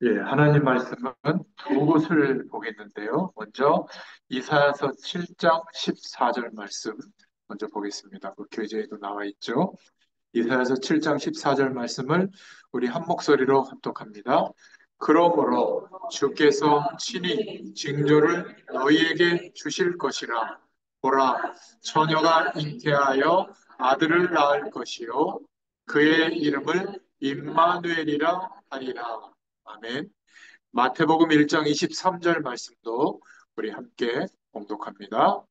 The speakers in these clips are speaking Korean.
예, 하나님 말씀은 두 곳을 보겠는데요. 먼저 이사야서 7장 14절 말씀 먼저 보겠습니다. 그 교재에도 나와 있죠. 이사야서 7장 14절 말씀을 우리 한 목소리로 합독합니다. 그러므로 주께서 친히 징조를 너희에게 주실 것이라. 보라, 처녀가 잉태하여 아들을 낳을 것이요 그의 이름을 임마누엘이라 하리라. 아멘. 마태복음 1장 23절 말씀도 우리 함께 봉독합니다.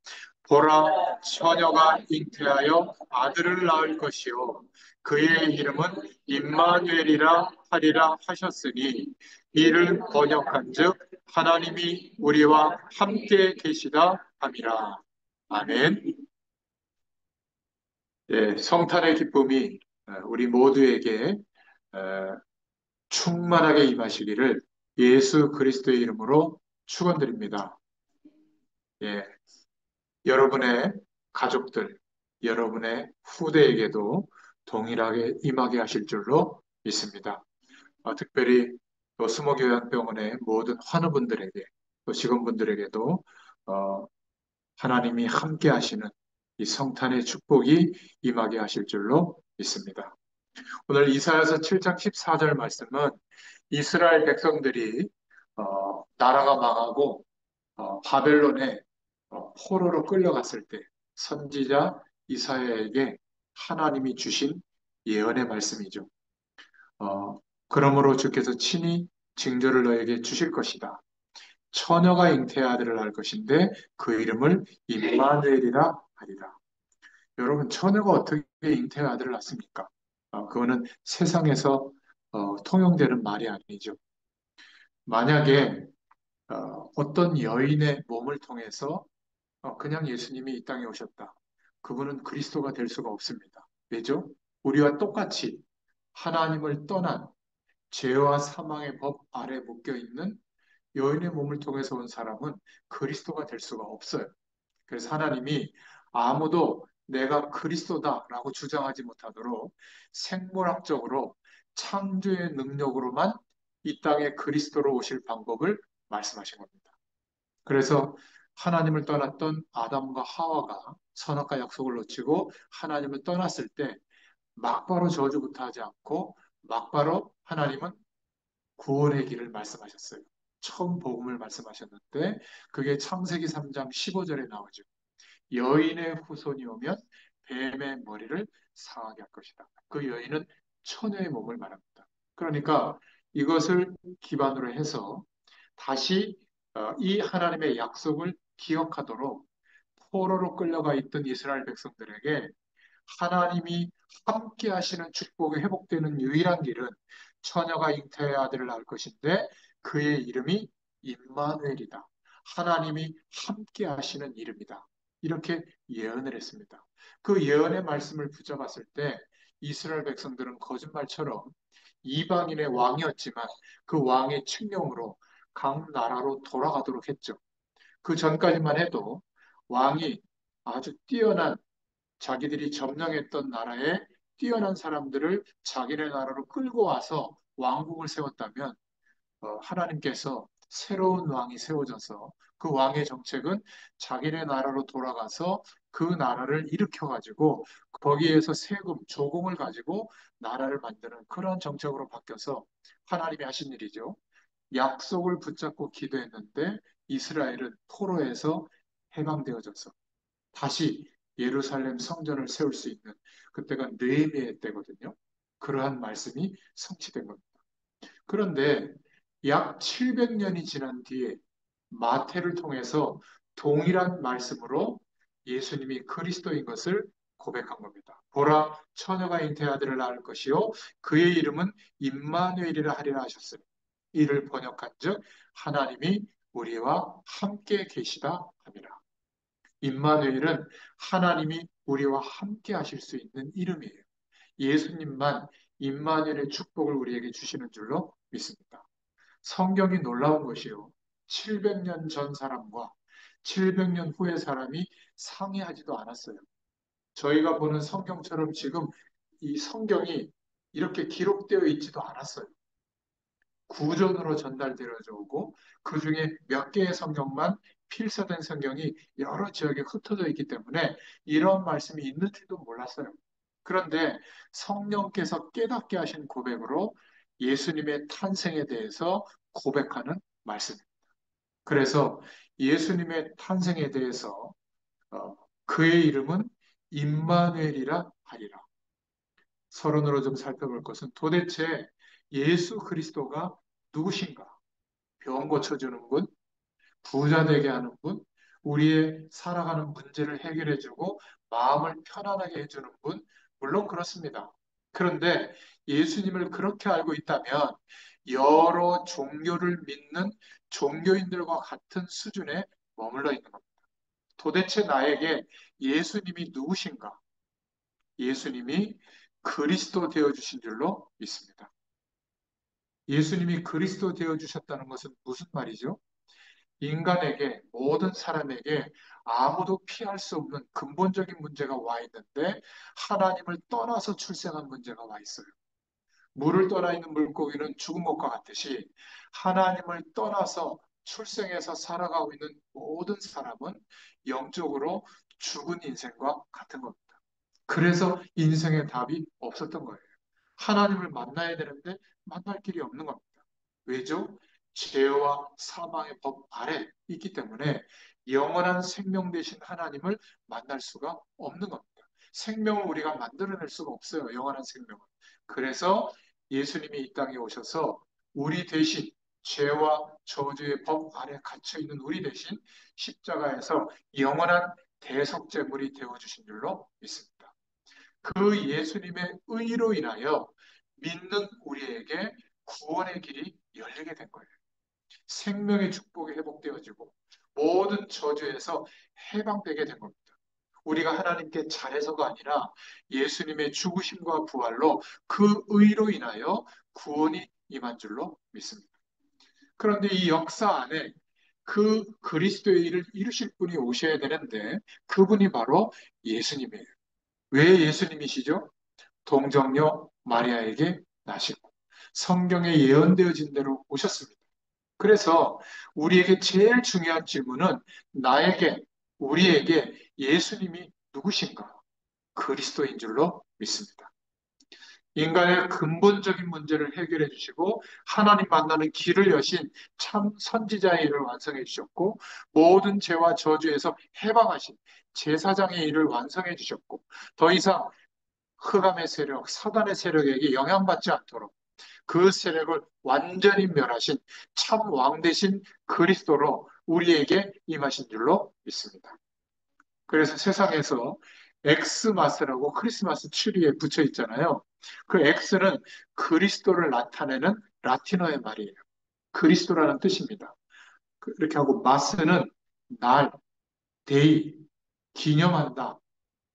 보라, 처녀가 잉태하여 아들을 낳을 것이요 그의 이름은 임마누엘이라 하리라 하셨으니, 이를 번역한즉 하나님이 우리와 함께 계시다 함이라. 아멘. 예, 성탄의 기쁨이 우리 모두에게 충만하게 임하시기를 예수 그리스도의 이름으로 축원드립니다. 예, 여러분의 가족들, 여러분의 후대에게도 동일하게 임하게 하실 줄로 믿습니다. 특별히 또 수목요양병원의 모든 환우분들에게, 또 직원분들에게도 하나님이 함께 하시는 이 성탄의 축복이 임하게 하실 줄로 믿습니다. 오늘 이사야서 7장 14절 말씀은 이스라엘 백성들이 나라가 망하고 바벨론에 포로로 끌려갔을 때 선지자 이사야에게 하나님이 주신 예언의 말씀이죠. 그러므로 주께서 친히 징조를 너에게 주실 것이다. 처녀가 잉태의 아들을 낳을 것인데 그 이름을 임마누엘이라 하리라. 여러분, 처녀가 어떻게 잉태의 아들을 낳습니까? 그거는 세상에서 통용되는 말이 아니죠. 만약에 어떤 여인의 몸을 통해서 그냥 예수님이 이 땅에 오셨다. 그분은 그리스도가 될 수가 없습니다. 왜죠? 우리와 똑같이 하나님을 떠난 죄와 사망의 법 아래 묶여 있는 여인의 몸을 통해서 온 사람은 그리스도가 될 수가 없어요. 그래서 하나님이 아무도 내가 그리스도다라고 주장하지 못하도록 생물학적으로 창조의 능력으로만 이 땅에 그리스도로 오실 방법을 말씀하신 겁니다. 그래서 하나님을 떠났던 아담과 하와가 선악과 약속을 놓치고 하나님을 떠났을 때 막바로 저주부터 하지 않고 막바로 하나님은 구원의 길을 말씀하셨어요. 처음 복음을 말씀하셨는데 그게 창세기 3장 15절에 나오죠. 여인의 후손이 오면 뱀의 머리를 상하게 할 것이다. 그 여인은 처녀의 몸을 말합니다. 그러니까 이것을 기반으로 해서 다시 이 하나님의 약속을 기억하도록 포로로 끌려가 있던 이스라엘 백성들에게 하나님이 함께 하시는 축복이 회복되는 유일한 길은 처녀가 잉태의 아들을 낳을 것인데 그의 이름이 임마누엘이다. 하나님이 함께 하시는 이름이다. 이렇게 예언을 했습니다. 그 예언의 말씀을 붙잡았을 때 이스라엘 백성들은 거짓말처럼 이방인의 왕이었지만 그 왕의 칙령으로 각 나라로 돌아가도록 했죠. 그 전까지만 해도 왕이 아주 뛰어난 자기들이 점령했던 나라에 뛰어난 사람들을 자기네 나라로 끌고 와서 왕국을 세웠다면 하나님께서 새로운 왕이 세워져서 그 왕의 정책은 자기네 나라로 돌아가서 그 나라를 일으켜가지고 거기에서 세금, 조공을 가지고 나라를 만드는 그런 정책으로 바뀌어서 하나님이 하신 일이죠. 약속을 붙잡고 기도했는데 이스라엘은 포로에서 해방되어져서 다시 예루살렘 성전을 세울 수 있는 그때가 느헤미야의 때거든요. 그러한 말씀이 성취된 겁니다. 그런데 약 700년이 지난 뒤에 마태를 통해서 동일한 말씀으로 예수님이 그리스도인 것을 고백한 겁니다. 보라, 처녀가 잉태한 아들을 낳을 것이요 그의 이름은 임마누엘이라 하리라 하셨으니, 이를 번역한즉 하나님이 우리와 함께 계시다 함이라. 임마누엘은 하나님이 우리와 함께 하실 수 있는 이름이에요. 예수님만 임마누엘의 축복을 우리에게 주시는 줄로 믿습니다. 성경이 놀라운 것이요. 700년 전 사람과 700년 후의 사람이 상이하지도 않았어요. 저희가 보는 성경처럼 지금 이 성경이 이렇게 기록되어 있지도 않았어요. 구전으로 전달되어져 오고 그 중에 몇 개의 성경만 필사된 성경이 여러 지역에 흩어져 있기 때문에 이런 말씀이 있는지도 몰랐어요. 그런데 성령께서 깨닫게 하신 고백으로 예수님의 탄생에 대해서 고백하는 말씀입니다. 그래서 예수님의 탄생에 대해서 그의 이름은 임마누엘이라 하리라. 서론으로 좀 살펴볼 것은 도대체 예수 그리스도가 누구신가? 병 고쳐주는 분, 부자 되게 하는 분, 우리의 살아가는 문제를 해결해주고 마음을 편안하게 해주는 분, 물론 그렇습니다. 그런데 예수님을 그렇게 알고 있다면 여러 종교를 믿는 종교인들과 같은 수준에 머물러 있는 겁니다. 도대체 나에게 예수님이 누구신가? 예수님이 그리스도 되어 주신 줄로 믿습니다. 예수님이 그리스도 되어 주셨다는 것은 무슨 말이죠? 인간에게, 모든 사람에게 아무도 피할 수 없는 근본적인 문제가 와 있는데 하나님을 떠나서 출생한 문제가 와 있어요. 물을 떠나 있는 물고기는 죽은 것과 같듯이 하나님을 떠나서 출생해서 살아가고 있는 모든 사람은 영적으로 죽은 인생과 같은 겁니다. 그래서 인생의 답이 없었던 거예요. 하나님을 만나야 되는데 만날 길이 없는 겁니다. 왜죠? 죄와 사망의 법 아래 있기 때문에 영원한 생명 되신 하나님을 만날 수가 없는 겁니다. 생명을 우리가 만들어낼 수가 없어요. 영원한 생명을. 그래서 예수님이 이 땅에 오셔서 우리 대신 죄와 저주의 법 아래 갇혀 있는 우리 대신 십자가에서 영원한 대속제물이 되어 주신 줄로 믿습니다. 그 예수님의 의로 인하여 믿는 우리에게 구원의 길이 열리게 된 거예요. 생명의 축복이 회복되어지고 모든 저주에서 해방되게 된 겁니다. 우리가 하나님께 잘해서가 아니라 예수님의 죽으심과 부활로 그 의로 인하여 구원이 임한 줄로 믿습니다. 그런데 이 역사 안에 그 그리스도의 일을 이루실 분이 오셔야 되는데 그분이 바로 예수님이에요. 왜 예수님이시죠? 동정녀 마리아에게 나시고 성경에 예언되어진 대로 오셨습니다. 그래서 우리에게 제일 중요한 질문은 나에게, 우리에게 예수님이 누구신가? 그리스도인 줄로 믿습니다. 인간의 근본적인 문제를 해결해 주시고 하나님 만나는 길을 여신 참 선지자의 일을 완성해 주셨고 모든 죄와 저주에서 해방하신 제사장의 일을 완성해 주셨고 더 이상 흑암의 세력, 사단의 세력에게 영향받지 않도록 그 세력을 완전히 멸하신 참 왕 대신 그리스도로 우리에게 임하신 줄로 믿습니다. 그래서 세상에서 엑스마스라고 크리스마스 트리에 붙여 있잖아요. 그 엑스는 그리스도를 나타내는 라틴어의 말이에요. 그리스도라는 뜻입니다. 이렇게 하고 마스는 날, 데이, 기념한다,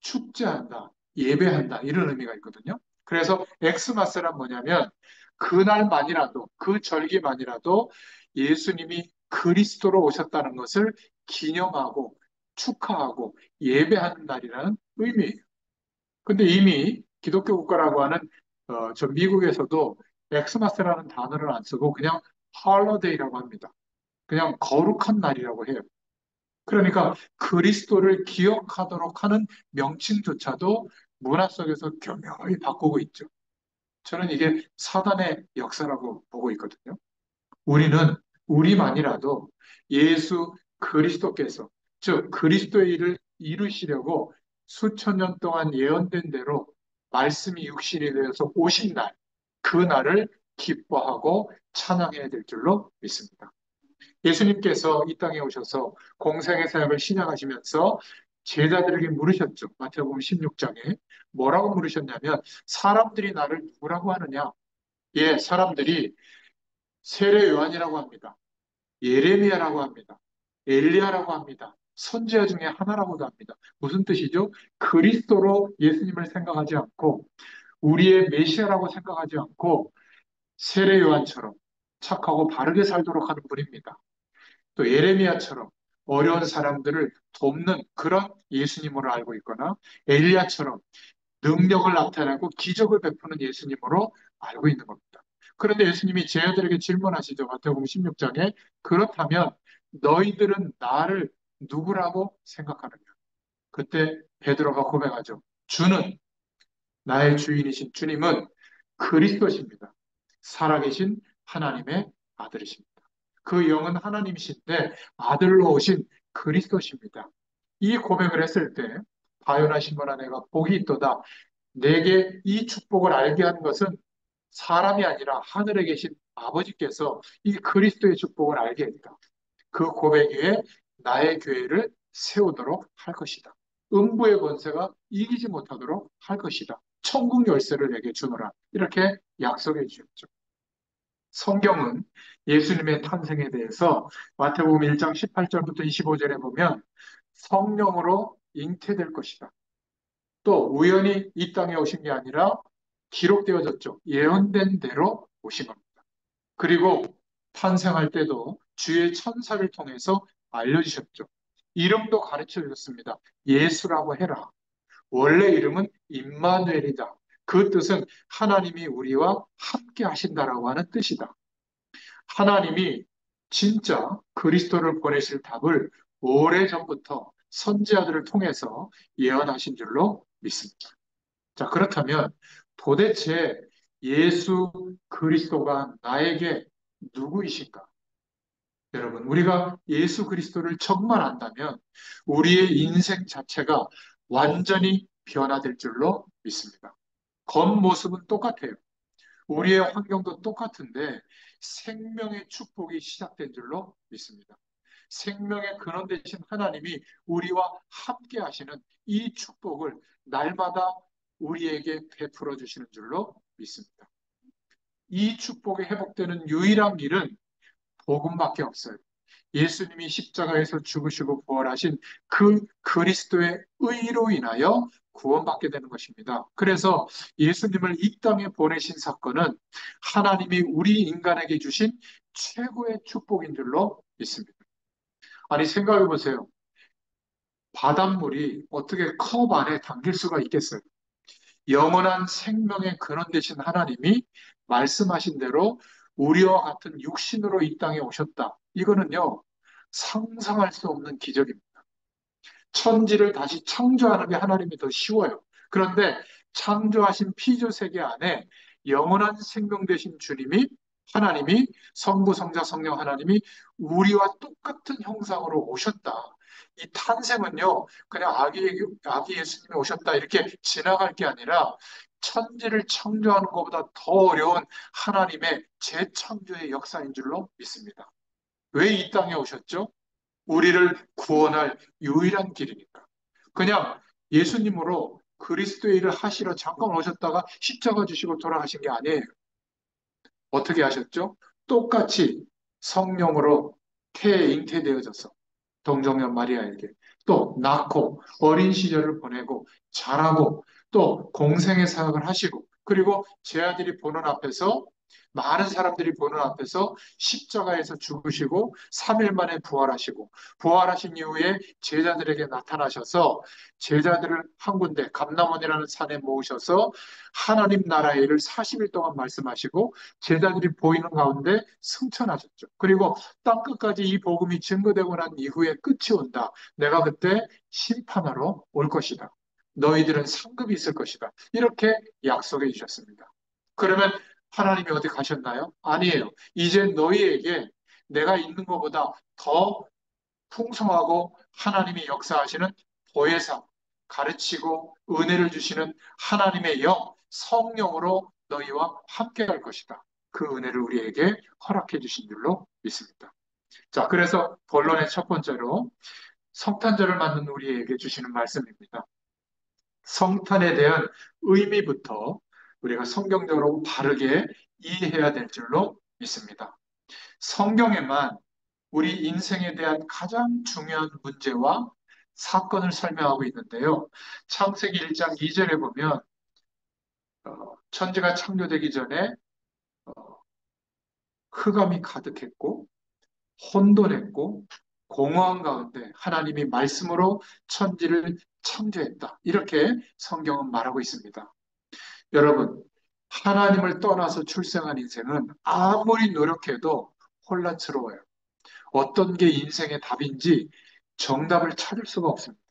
축제한다, 예배한다 이런 의미가 있거든요. 그래서 엑스마스란 뭐냐면 그날만이라도 그 절기만이라도 예수님이 그리스도로 오셨다는 것을 기념하고 축하하고 예배하는 날이라는 의미예요. 근데 이미 기독교 국가라고 하는 저 미국에서도 엑스마스라는 단어를 안 쓰고 그냥 헐러데이라고 합니다. 그냥 거룩한 날이라고 해요. 그러니까 그리스도를 기억하도록 하는 명칭조차도 문화 속에서 교묘히 바꾸고 있죠. 저는 이게 사단의 역사라고 보고 있거든요. 우리는 우리만이라도 예수 그리스도께서, 즉 그리스도의 일을 이루시려고 수천 년 동안 예언된 대로 말씀이 육신이 되어서 오신 날, 그 날을 기뻐하고 찬양해야 될 줄로 믿습니다. 예수님께서 이 땅에 오셔서 공생의 사역을 시작하시면서 제자들에게 물으셨죠. 마태복음 16장에 뭐라고 물으셨냐면 사람들이 나를 누구라고 하느냐? 예, 사람들이 세례 요한이라고 합니다. 예레미야라고 합니다. 엘리야라고 합니다. 선지자 중에 하나라고도 합니다. 무슨 뜻이죠? 그리스도로 예수님을 생각하지 않고 우리의 메시아라고 생각하지 않고 세례 요한처럼 착하고 바르게 살도록 하는 분입니다. 또 예레미야처럼 어려운 사람들을 돕는 그런 예수님으로 알고 있거나 엘리야처럼 능력을 나타내고 기적을 베푸는 예수님으로 알고 있는 겁니다. 그런데 예수님이 제자들에게 질문하시죠. 마태복음 16장에 그렇다면 너희들은 나를 누구라고 생각하느냐? 그때 베드로가 고백하죠. 주는 나의 주인이신 주님은 그리스도십니다. 살아계신 하나님의 아들이십니다. 그 영은 하나님이신데 아들로 오신 그리스도십니다. 이 고백을 했을 때 바요나 시모나 내가 복이 있도다. 내게 이 축복을 알게 한 것은 사람이 아니라 하늘에 계신 아버지께서 이 그리스도의 축복을 알게 했다. 그 고백 위에 나의 교회를 세우도록 할 것이다. 음부의 권세가 이기지 못하도록 할 것이다. 천국 열쇠를 내게 주노라. 이렇게 약속해 주셨죠. 성경은 예수님의 탄생에 대해서 마태복음 1장 18절부터 25절에 보면 성령으로 잉태될 것이다. 또 우연히 이 땅에 오신 게 아니라 기록되어졌죠. 예언된 대로 오신 겁니다. 그리고 탄생할 때도 주의 천사를 통해서 알려주셨죠. 이름도 가르쳐 주셨습니다. 예수라고 해라. 원래 이름은 임마누엘이다. 그 뜻은 하나님이 우리와 함께 하신다라고 하는 뜻이다. 하나님이 진짜 그리스도를 보내실 답을 오래전부터 선지자들을 통해서 예언하신 줄로 믿습니다. 자, 그렇다면 도대체 예수 그리스도가 나에게 누구이신가? 여러분, 우리가 예수 그리스도를 정말 안다면 우리의 인생 자체가 완전히 변화될 줄로 믿습니다. 겉모습은 똑같아요. 우리의 환경도 똑같은데 생명의 축복이 시작된 줄로 믿습니다. 생명의 근원 되신 하나님이 우리와 함께 하시는 이 축복을 날마다 우리에게 베풀어 주시는 줄로 믿습니다. 이 축복이 회복되는 유일한 길은 복음밖에 없어요. 예수님이 십자가에서 죽으시고 부활하신 그 그리스도의 의로 인하여 구원받게 되는 것입니다. 그래서 예수님을 이 땅에 보내신 사건은 하나님이 우리 인간에게 주신 최고의 축복인 줄로 믿습니다. 아니, 생각해 보세요. 바닷물이 어떻게 컵 안에 담길 수가 있겠어요? 영원한 생명의 근원 되신 하나님이 말씀하신 대로 우리와 같은 육신으로 이 땅에 오셨다. 이거는요, 상상할 수 없는 기적입니다. 천지를 다시 창조하는 게 하나님이 더 쉬워요. 그런데 창조하신 피조 세계 안에 영원한 생명 되신 주님이 하나님이 성부, 성자, 성령 하나님이 우리와 똑같은 형상으로 오셨다. 이 탄생은요, 그냥 아기 예수님이 오셨다 이렇게 지나갈 게 아니라 천지를 창조하는 것보다 더 어려운 하나님의 재창조의 역사인 줄로 믿습니다. 왜 이 땅에 오셨죠? 우리를 구원할 유일한 길이니까. 그냥 예수님으로 그리스도의 일을 하시러 잠깐 오셨다가 십자가 주시고 돌아가신 게 아니에요. 어떻게 하셨죠? 똑같이 성령으로 태에 잉태되어져서 동정녀 마리아에게 또 낳고 어린 시절을 보내고 자라고 또 공생의 사역을 하시고 그리고 제 아들이 보는 앞에서 많은 사람들이 보는 앞에서 십자가에서 죽으시고 3일 만에 부활하시고 부활하신 이후에 제자들에게 나타나셔서 제자들을 한 군데 감람원이라는 산에 모으셔서 하나님 나라의 일을 40일 동안 말씀하시고 제자들이 보이는 가운데 승천하셨죠. 그리고 땅 끝까지 이 복음이 증거되고 난 이후에 끝이 온다. 내가 그때 심판하러 올 것이다. 너희들은 상급이 있을 것이다. 이렇게 약속해 주셨습니다. 그러면 하나님이 어디 가셨나요? 아니에요. 이제 너희에게 내가 있는 것보다 더 풍성하고 하나님이 역사하시는 보혜사, 가르치고 은혜를 주시는 하나님의 영, 성령으로 너희와 함께 할 것이다. 그 은혜를 우리에게 허락해 주신 줄로 믿습니다. 자, 그래서 본론의 첫 번째로 성탄절을 맞는 우리에게 주시는 말씀입니다. 성탄에 대한 의미부터 우리가 성경적으로 바르게 이해해야 될 줄로 믿습니다. 성경에만 우리 인생에 대한 가장 중요한 문제와 사건을 설명하고 있는데요. 창세기 1장 2절에 보면 천지가 창조되기 전에 흑암이 가득했고 혼돈했고 공허한 가운데 하나님이 말씀으로 천지를 창조했다. 이렇게 성경은 말하고 있습니다. 여러분, 하나님을 떠나서 출생한 인생은 아무리 노력해도 혼란스러워요. 어떤 게 인생의 답인지 정답을 찾을 수가 없습니다.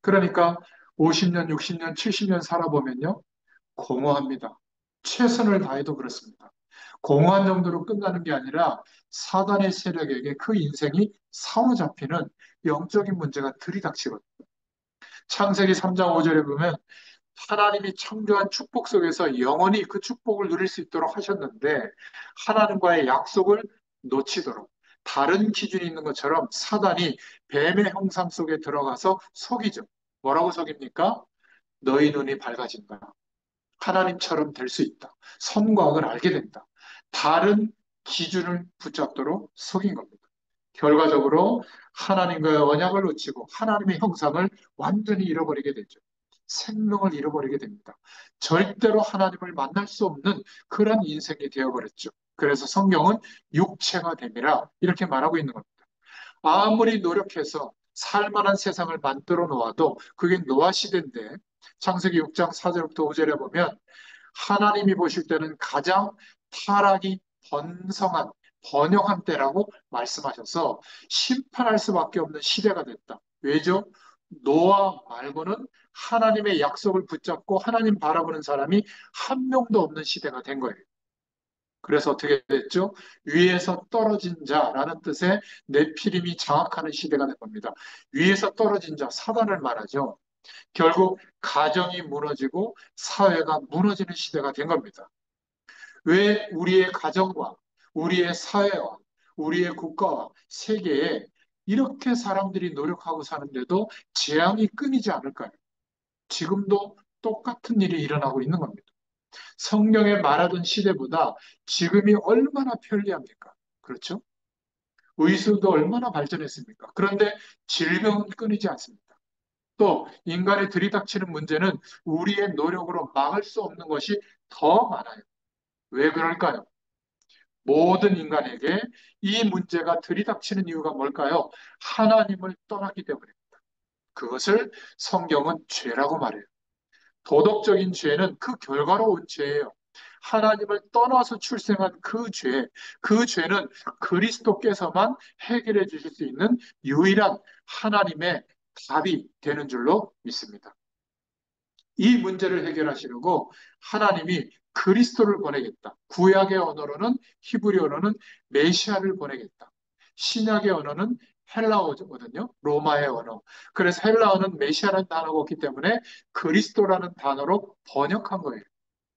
그러니까 50년, 60년, 70년 살아보면요, 공허합니다. 최선을 다해도 그렇습니다. 공허한 정도로 끝나는 게 아니라 사단의 세력에게 그 인생이 사로잡히는 영적인 문제가 들이닥치거든요. 창세기 3장 5절에 보면 하나님이 창조한 축복 속에서 영원히 그 축복을 누릴 수 있도록 하셨는데 하나님과의 약속을 놓치도록 다른 기준이 있는 것처럼 사단이 뱀의 형상 속에 들어가서 속이죠. 뭐라고 속입니까? 너희 눈이 밝아진다. 하나님처럼 될 수 있다. 선과 악을 알게 된다. 다른 기준을 붙잡도록 속인 겁니다. 결과적으로 하나님과의 언약을 놓치고 하나님의 형상을 완전히 잃어버리게 되죠. 생명을 잃어버리게 됩니다. 절대로 하나님을 만날 수 없는 그런 인생이 되어버렸죠. 그래서 성경은 육체가 됨이라 이렇게 말하고 있는 겁니다. 아무리 노력해서 살만한 세상을 만들어 놓아도 그게 노아 시대인데 창세기 6장 4절부터 5절에 보면 하나님이 보실 때는 가장 타락이 번성한 번영한 때라고 말씀하셔서 심판할 수밖에 없는 시대가 됐다. 왜죠? 노아 말고는 하나님의 약속을 붙잡고 하나님 바라보는 사람이 한 명도 없는 시대가 된 거예요. 그래서 어떻게 됐죠? 위에서 떨어진 자라는 뜻의 네피림이 장악하는 시대가 된 겁니다. 위에서 떨어진 자, 사단을 말하죠. 결국 가정이 무너지고 사회가 무너지는 시대가 된 겁니다. 왜 우리의 가정과 우리의 사회와 우리의 국가와 세계에 이렇게 사람들이 노력하고 사는데도 재앙이 끊이지 않을까요? 지금도 똑같은 일이 일어나고 있는 겁니다. 성경에 말하던 시대보다 지금이 얼마나 편리합니까? 그렇죠? 의술도 얼마나 발전했습니까? 그런데 질병은 끊이지 않습니다. 또 인간의 들이닥치는 문제는 우리의 노력으로 막을 수 없는 것이 더 많아요. 왜 그럴까요? 모든 인간에게 이 문제가 들이닥치는 이유가 뭘까요? 하나님을 떠났기 때문입니다. 그것을 성경은 죄라고 말해요. 도덕적인 죄는 그 결과로 온 죄예요. 하나님을 떠나서 출생한 그 죄, 그 죄는 그리스도께서만 해결해 주실 수 있는 유일한 하나님의 답이 되는 줄로 믿습니다. 이 문제를 해결하시려고 하나님이 그리스도를 보내겠다. 구약의 언어로는 히브리 언어는 메시아를 보내겠다. 신약의 언어는 헬라어거든요. 로마의 언어. 그래서 헬라어는 메시아라는 단어가 없기 때문에 그리스도라는 단어로 번역한 거예요.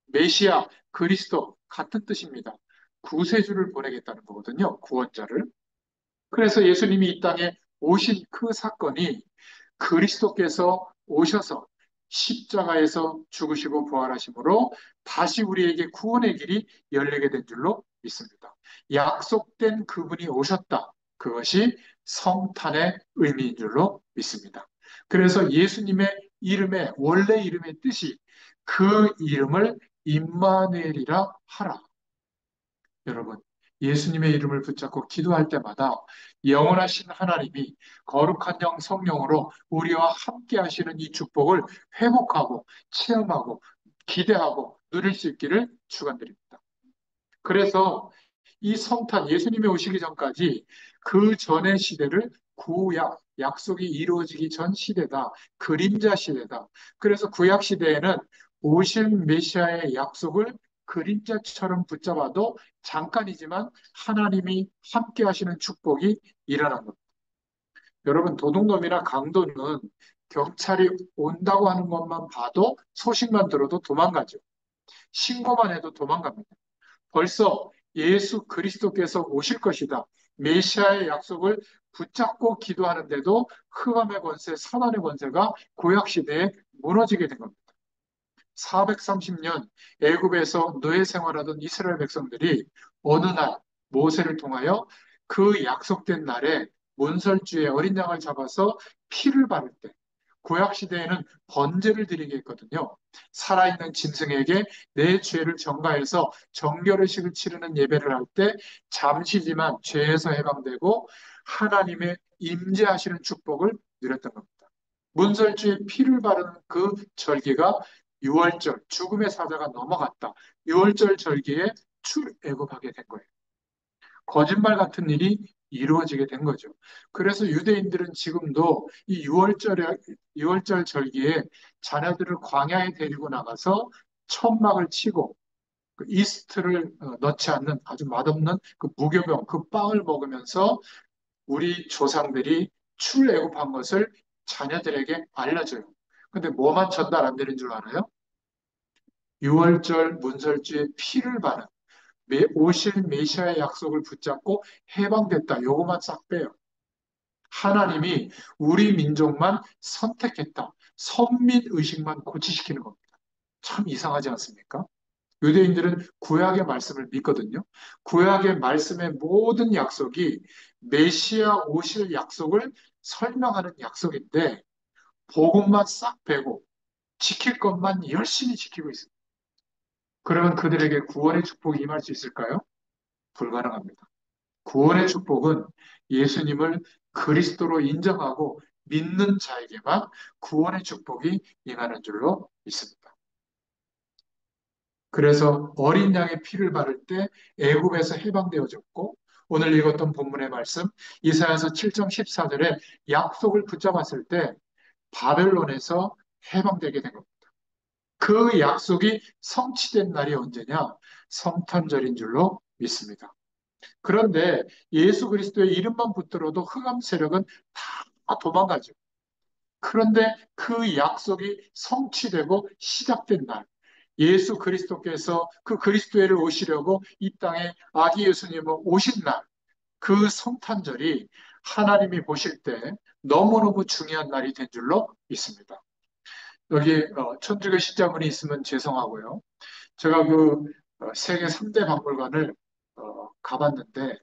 메시아, 그리스도 같은 뜻입니다. 구세주를 보내겠다는 거거든요. 구원자를. 그래서 예수님이 이 땅에 오신 그 사건이 그리스도께서 오셔서 십자가에서 죽으시고 부활하심으로 다시 우리에게 구원의 길이 열리게 된 줄로 믿습니다. 약속된 그분이 오셨다. 그것이 성탄의 의미인 줄로 믿습니다. 그래서 예수님의 이름의 원래 이름의 뜻이 그 이름을 임마누엘이라 하라. 여러분, 예수님의 이름을 붙잡고 기도할 때마다 영원하신 하나님이 거룩한 영 성령으로 우리와 함께 하시는 이 축복을 회복하고 체험하고 기대하고 누릴 수 있기를 축원드립니다. 그래서 이 성탄 예수님이 오시기 전까지 그 전의 시대를 구약 약속이 이루어지기 전 시대다. 그림자 시대다. 그래서 구약 시대에는 오실 메시아의 약속을 그림자처럼 붙잡아도 잠깐이지만 하나님이 함께 하시는 축복이 일어난 겁니다. 여러분 도둑놈이나 강도는 경찰이 온다고 하는 것만 봐도 소식만 들어도 도망가죠. 신고만 해도 도망갑니다. 벌써 예수 그리스도께서 오실 것이다. 메시아의 약속을 붙잡고 기도하는데도 흑암의 권세, 사단의 권세가 구약 시대에 무너지게 된 겁니다. 430년 애굽에서 노예 생활하던 이스라엘 백성들이 어느 날 모세를 통하여 그 약속된 날에 문설주에 어린 양을 잡아서 피를 바를 때 구약 시대에는 번제를 드리게 했거든요. 살아있는 짐승에게 내 죄를 전가해서 정결의식을 치르는 예배를 할 때 잠시지만 죄에서 해방되고 하나님의 임재하시는 축복을 누렸던 겁니다. 문설주에 피를 바르는 그 절기가 유월절, 죽음의 사자가 넘어갔다. 유월절 절기에 출애굽하게 된 거예요. 거짓말 같은 일이 이루어지게 된 거죠. 그래서 유대인들은 지금도 이 유월절 절기에 자녀들을 광야에 데리고 나가서 천막을 치고 그 이스트를 넣지 않는 아주 맛없는 그 무교병, 그 빵을 먹으면서 우리 조상들이 출애굽한 것을 자녀들에게 알려줘요. 근데 뭐만 전달 안 되는 줄 알아요? 유월절 문설주의 피를 바른 오실 메시아의 약속을 붙잡고 해방됐다. 요것만 싹 빼요. 하나님이 우리 민족만 선택했다. 선민 의식만 고치시키는 겁니다. 참 이상하지 않습니까? 유대인들은 구약의 말씀을 믿거든요. 구약의 말씀의 모든 약속이 메시아 오실 약속을 설명하는 약속인데 복음만 싹 빼고 지킬 것만 열심히 지키고 있습니다. 그러면 그들에게 구원의 축복이 임할 수 있을까요? 불가능합니다. 구원의 축복은 예수님을 그리스도로 인정하고 믿는 자에게만 구원의 축복이 임하는 줄로 믿습니다. 그래서 어린 양의 피를 바를 때 애굽에서 해방되어졌고 오늘 읽었던 본문의 말씀 이사야서 7장 14절에 약속을 붙잡았을 때 바벨론에서 해방되게 된 겁니다. 그 약속이 성취된 날이 언제냐? 성탄절인 줄로 믿습니다. 그런데 예수 그리스도의 이름만 붙들어도 흑암 세력은 다 도망가죠. 그런데 그 약속이 성취되고 시작된 날, 예수 그리스도께서 그 그리스도를 오시려고 이 땅에 아기 예수님을 오신 날, 그 성탄절이 하나님이 보실 때 너무너무 중요한 날이 된 줄로 믿습니다. 여기 천주교 십자군이 있으면 죄송하고요. 제가 그 세계 3대 박물관을 가봤는데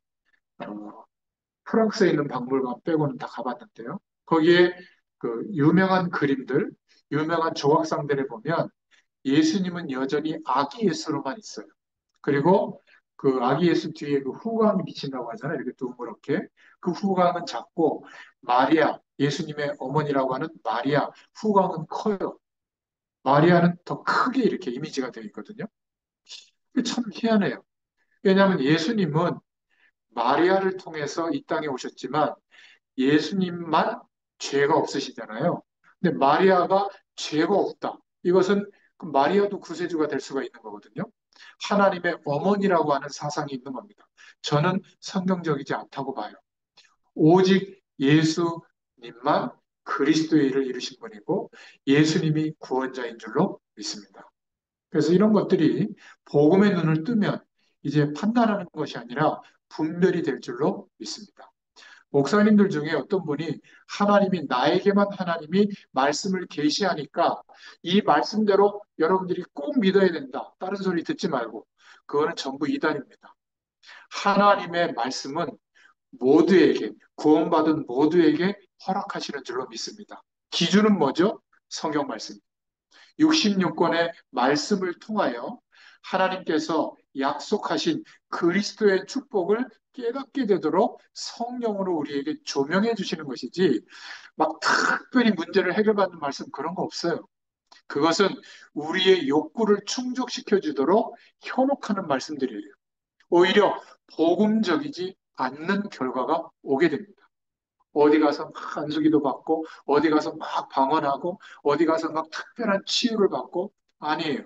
프랑스에 있는 박물관 빼고는 다 가봤는데요. 거기에 그 유명한 그림들, 유명한 조각상들을 보면 예수님은 여전히 아기 예수로만 있어요. 그리고 그 아기 예수 뒤에 그 후광이 비친다고 하잖아요. 이렇게 둥그렇게. 그 후광은 작고 마리아, 예수님의 어머니라고 하는 마리아, 후광은 커요. 마리아는 더 크게 이렇게 이미지가 되어 있거든요. 그게 참 희한해요. 왜냐하면 예수님은 마리아를 통해서 이 땅에 오셨지만 예수님만 죄가 없으시잖아요. 근데 마리아가 죄가 없다. 이것은 그 마리아도 구세주가 될 수가 있는 거거든요. 하나님의 어머니라고 하는 사상이 있는 겁니다. 저는 성경적이지 않다고 봐요. 오직 예수님만 그리스도의 일을 이루신 분이고 예수님이 구원자인 줄로 믿습니다. 그래서 이런 것들이 복음의 눈을 뜨면 이제 판단하는 것이 아니라 분별이 될 줄로 믿습니다. 목사님들 중에 어떤 분이 하나님이 나에게만 하나님이 말씀을 계시하니까 이 말씀대로 여러분들이 꼭 믿어야 된다. 다른 소리 듣지 말고 그거는 전부 이단입니다. 하나님의 말씀은 모두에게 구원받은 모두에게 허락하시는 줄로 믿습니다. 기준은 뭐죠? 성경 말씀. 66권의 말씀을 통하여 하나님께서 약속하신 그리스도의 축복을 깨닫게 되도록 성령으로 우리에게 조명해 주시는 것이지 막 특별히 문제를 해결받는 말씀 그런 거 없어요. 그것은 우리의 욕구를 충족시켜 주도록 현혹하는 말씀들이에요. 오히려 복음적이지 않는 결과가 오게 됩니다. 어디 가서 막 안수기도 받고 어디 가서 막 방언하고 어디 가서 막 특별한 치유를 받고 아니에요.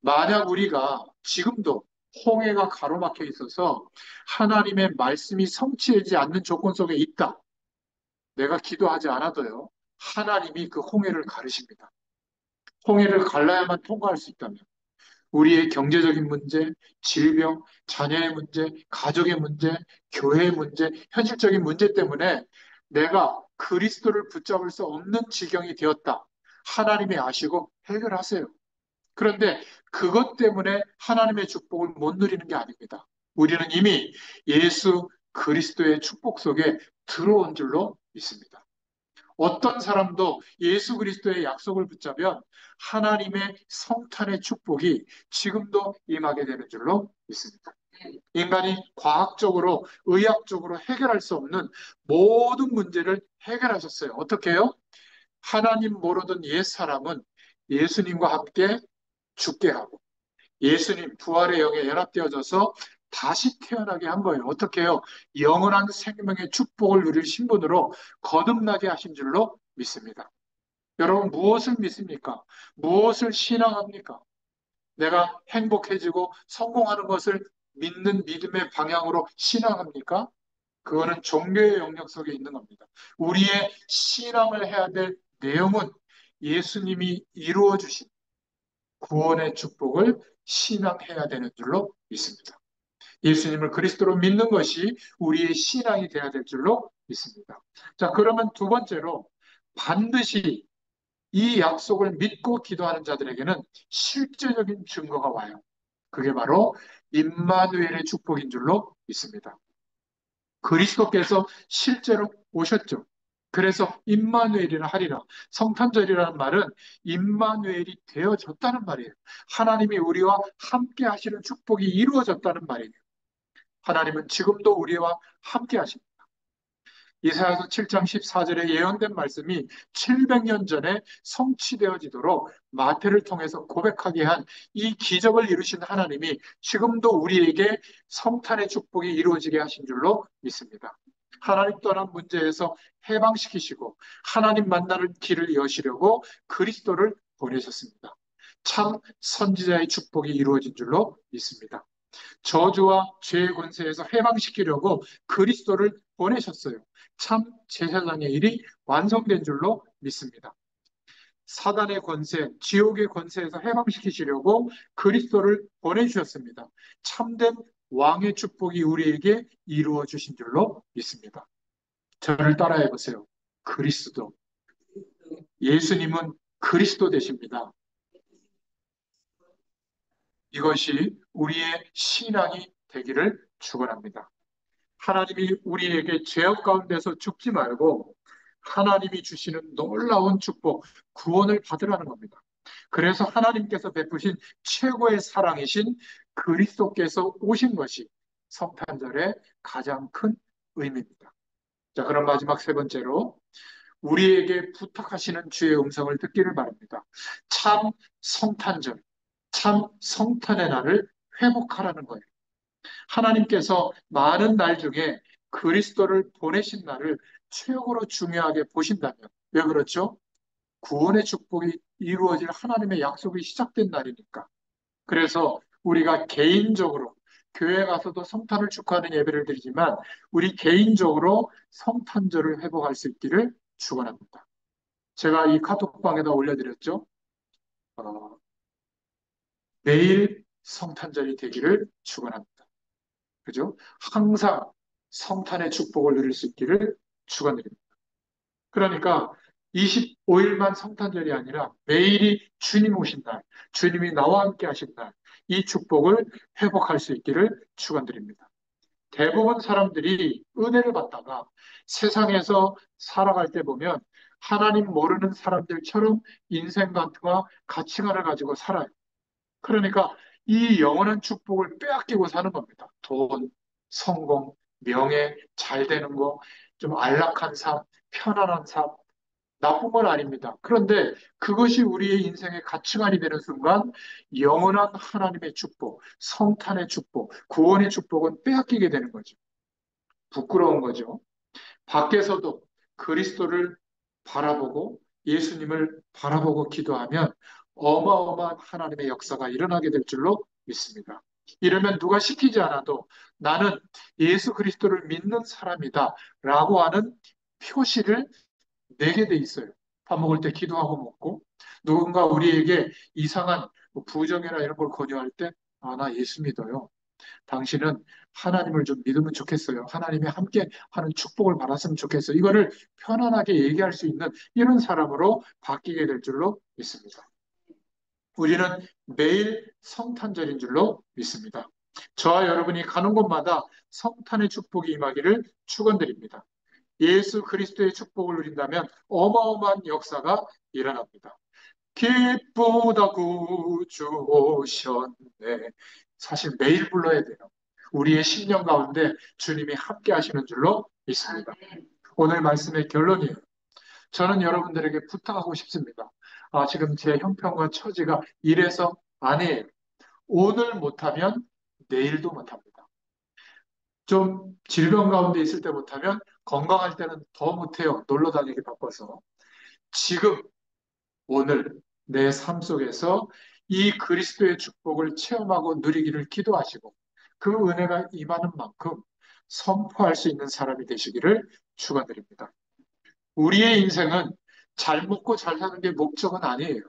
만약 우리가 지금도 홍해가 가로막혀 있어서 하나님의 말씀이 성취되지 않는 조건 속에 있다. 내가 기도하지 않아도요. 하나님이 그 홍해를 가르십니다. 홍해를 갈라야만 통과할 수 있다면 우리의 경제적인 문제, 질병, 자녀의 문제, 가족의 문제, 교회의 문제, 현실적인 문제 때문에 내가 그리스도를 붙잡을 수 없는 지경이 되었다. 하나님이 아시고 해결하세요. 그런데 그것 때문에 하나님의 축복을 못 누리는 게 아닙니다. 우리는 이미 예수 그리스도의 축복 속에 들어온 줄로 믿습니다. 어떤 사람도 예수 그리스도의 약속을 붙잡으면 하나님의 성탄의 축복이 지금도 임하게 되는 줄로 믿습니다. 인간이 과학적으로, 의학적으로 해결할 수 없는 모든 문제를 해결하셨어요. 어떻게 해요? 하나님 모르던 옛사람은 예수님과 함께 죽게 하고 예수님 부활의 영에 연합되어져서 다시 태어나게 한 거예요. 어떻게 해요? 영원한 생명의 축복을 누릴 신분으로 거듭나게 하신 줄로 믿습니다. 여러분 무엇을 믿습니까? 무엇을 신앙합니까? 내가 행복해지고 성공하는 것을 믿는 믿음의 방향으로 신앙합니까? 그거는 종교의 영역 속에 있는 겁니다. 우리의 신앙을 해야 될 내용은 예수님이 이루어 주신 구원의 축복을 신앙해야 되는 줄로 믿습니다. 예수님을 그리스도로 믿는 것이 우리의 신앙이 되어야 될 줄로 믿습니다. 자, 그러면 두 번째로 반드시 이 약속을 믿고 기도하는 자들에게는 실제적인 증거가 와요. 그게 바로 임마누엘의 축복인 줄로 믿습니다. 그리스도께서 실제로 오셨죠. 그래서 임마누엘이라 하리라. 성탄절이라는 말은 임마누엘이 되어졌다는 말이에요. 하나님이 우리와 함께 하시는 축복이 이루어졌다는 말이에요. 하나님은 지금도 우리와 함께 하십니다. 이사야서 7장 14절에 예언된 말씀이 700년 전에 성취되어지도록 마태를 통해서 고백하게 한 이 기적을 이루신 하나님이 지금도 우리에게 성탄의 축복이 이루어지게 하신 줄로 믿습니다. 하나님 떠난 문제에서 해방시키시고 하나님 만나는 길을 여시려고 그리스도를 보내셨습니다. 참 선지자의 축복이 이루어진 줄로 믿습니다. 저주와 죄의 권세에서 해방시키려고 그리스도를 보내셨어요. 참 제사장의 일이 완성된 줄로 믿습니다. 사단의 권세, 지옥의 권세에서 해방시키시려고 그리스도를 보내주셨습니다. 참된 왕의 축복이 우리에게 이루어 주신 줄로 믿습니다. 저를 따라해 보세요. 그리스도. 예수님은 그리스도 되십니다. 이것이 우리의 신앙이 되기를 축원합니다. 하나님이 우리에게 죄악 가운데서 죽지 말고 하나님이 주시는 놀라운 축복, 구원을 받으라는 겁니다. 그래서 하나님께서 베푸신 최고의 사랑이신 그리스도께서 오신 것이 성탄절의 가장 큰 의미입니다. 자, 그럼 마지막 세 번째로 우리에게 부탁하시는 주의 음성을 듣기를 바랍니다. 참 성탄절, 참 성탄의 날을 회복하라는 거예요. 하나님께서 많은 날 중에 그리스도를 보내신 날을 최고로 중요하게 보신다면, 왜 그렇죠? 구원의 축복이 이루어질 하나님의 약속이 시작된 날이니까. 그래서 우리가 개인적으로 교회 가서도 성탄을 축하하는 예배를 드리지만 우리 개인적으로 성탄절을 회복할 수 있기를 축원합니다. 제가 이 카톡방에다 올려드렸죠. 어, 매일 성탄절이 되기를 축원합니다. 그죠? 항상 성탄의 축복을 누릴 수 있기를 축원드립니다. 그러니까 25일만 성탄절이 아니라 매일이 주님 오신 날, 주님이 나와 함께 하신 날, 이 축복을 회복할 수 있기를 축원드립니다. 대부분 사람들이 은혜를 받다가 세상에서 살아갈 때 보면 하나님 모르는 사람들처럼 인생관과 가치관을 가지고 살아요. 그러니까 이 영원한 축복을 빼앗기고 사는 겁니다. 돈, 성공, 명예, 잘 되는 거, 좀 안락한 삶, 편안한 삶, 나쁜 건 아닙니다. 그런데 그것이 우리의 인생의 가치관이 되는 순간 영원한 하나님의 축복, 성탄의 축복, 구원의 축복은 빼앗기게 되는 거죠. 부끄러운 거죠. 밖에서도 그리스도를 바라보고 예수님을 바라보고 기도하면 어마어마한 하나님의 역사가 일어나게 될 줄로 믿습니다. 이러면 누가 시키지 않아도 나는 예수 그리스도를 믿는 사람이다 라고 하는 표시를 내게 돼 있어요. 밥 먹을 때 기도하고 먹고 누군가 우리에게 이상한 뭐 부정이나 이런 걸 권유할 때 아, 나 예수 믿어요. 당신은 하나님을 좀 믿으면 좋겠어요. 하나님이 함께 하는 축복을 받았으면 좋겠어요. 이거를 편안하게 얘기할 수 있는 이런 사람으로 바뀌게 될 줄로 믿습니다. 우리는 매일 성탄절인 줄로 믿습니다. 저와 여러분이 가는 곳마다 성탄의 축복이 임하기를 축원드립니다. 예수 그리스도의 축복을 누린다면 어마어마한 역사가 일어납니다. 기쁘다 구주 오셨네. 사실 매일 불러야 돼요. 우리의 심령 가운데 주님이 함께 하시는 줄로 믿습니다. 오늘 말씀의 결론이에요. 저는 여러분들에게 부탁하고 싶습니다. 아, 지금 제 형편과 처지가 이래서 아니에요. 오늘 못하면 내일도 못합니다. 좀 질병 가운데 있을 때 못하면 건강할 때는 더 못해요. 놀러 다니기 바빠서. 지금, 오늘 내 삶 속에서 이 그리스도의 축복을 체험하고 누리기를 기도하시고 그 은혜가 임하는 만큼 선포할 수 있는 사람이 되시기를 축원드립니다. 우리의 인생은 잘 먹고 잘 사는 게 목적은 아니에요.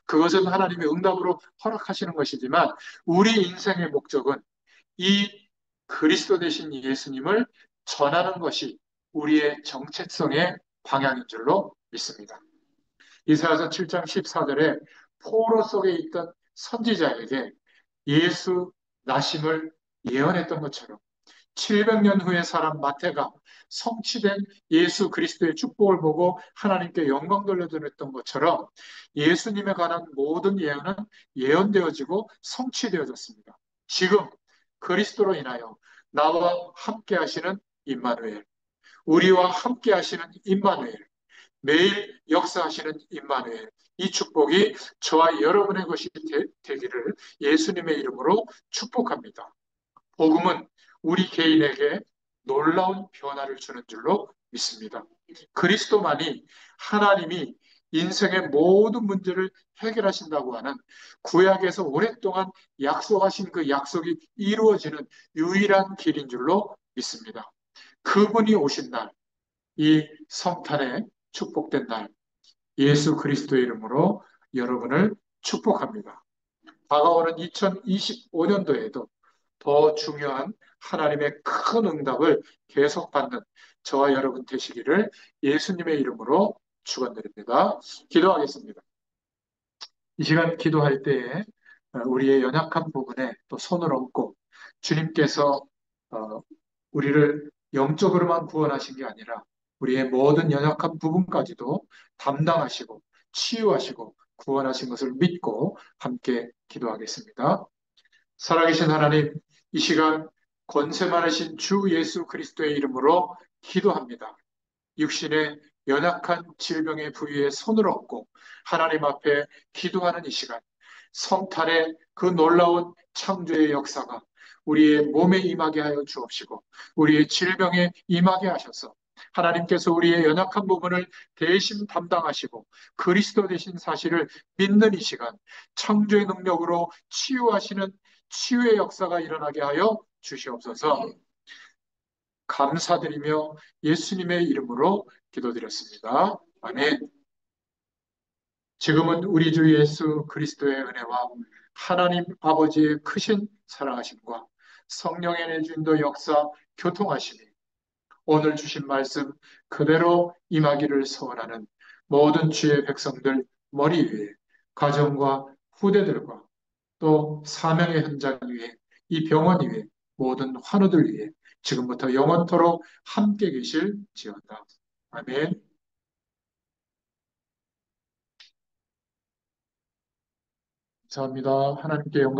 그것은 하나님의 응답으로 허락하시는 것이지만 우리 인생의 목적은 이 그리스도 되신 예수님을 전하는 것이 우리의 정체성의 방향인 줄로 믿습니다. 이사야서 7장 14절에 포로 속에 있던 선지자에게 예수 나심을 예언했던 것처럼 700년 후에 사람 마태가 성취된 예수 그리스도의 축복을 보고 하나님께 영광 돌려드렸던 것처럼 예수님에 관한 모든 예언은 예언되어지고 성취되어졌습니다. 지금 그리스도로 인하여 나와 함께 하시는 임마누엘, 우리와 함께 하시는 임마누엘, 매일 역사하시는 임마누엘, 이 축복이 저와 여러분의 것이 되기를 예수님의 이름으로 축복합니다. 복음은 우리 개인에게 놀라운 변화를 주는 줄로 믿습니다. 그리스도만이 하나님이 인생의 모든 문제를 해결하신다고 하는 구약에서 오랫동안 약속하신 그 약속이 이루어지는 유일한 길인 줄로 믿습니다. 그분이 오신 날, 이 성탄의 축복된 날, 예수 그리스도의 이름으로 여러분을 축복합니다. 다가오는 2025년도에도 더 중요한 하나님의 큰 응답을 계속 받는 저와 여러분 되시기를 예수님의 이름으로 축원드립니다. 기도하겠습니다. 이 시간 기도할 때에 우리의 연약한 부분에 또 손을 얹고 주님께서 어, 우리를 영적으로만 구원하신 게 아니라 우리의 모든 연약한 부분까지도 담당하시고 치유하시고 구원하신 것을 믿고 함께 기도하겠습니다. 살아계신 하나님, 이 시간 권세 많으신 주 예수 그리스도의 이름으로 기도합니다. 육신의 연약한 질병의 부위에 손을 얹고 하나님 앞에 기도하는 이 시간, 성탄의 그 놀라운 창조의 역사가 우리의 몸에 임하게 하여 주옵시고 우리의 질병에 임하게 하셔서 하나님께서 우리의 연약한 부분을 대신 담당하시고 그리스도 되신 사실을 믿는 이 시간 창조의 능력으로 치유하시는 치유의 역사가 일어나게 하여 주시옵소서. 감사드리며 예수님의 이름으로 기도드렸습니다. 아멘. 지금은 우리 주 예수 그리스도의 은혜와 하나님 아버지의 크신 사랑하심과 성령의 내주인도 역사 교통하심이 오늘 주신 말씀 그대로 임하기를 소원하는 모든 주의 백성들 머리 위에 가정과 후대들과 또 사명의 현장 위에 이 병원 위에 모든 환우들 위에 지금부터 영원토록 함께 계실지어다. 아멘. 감사합니다. 하나님께 영광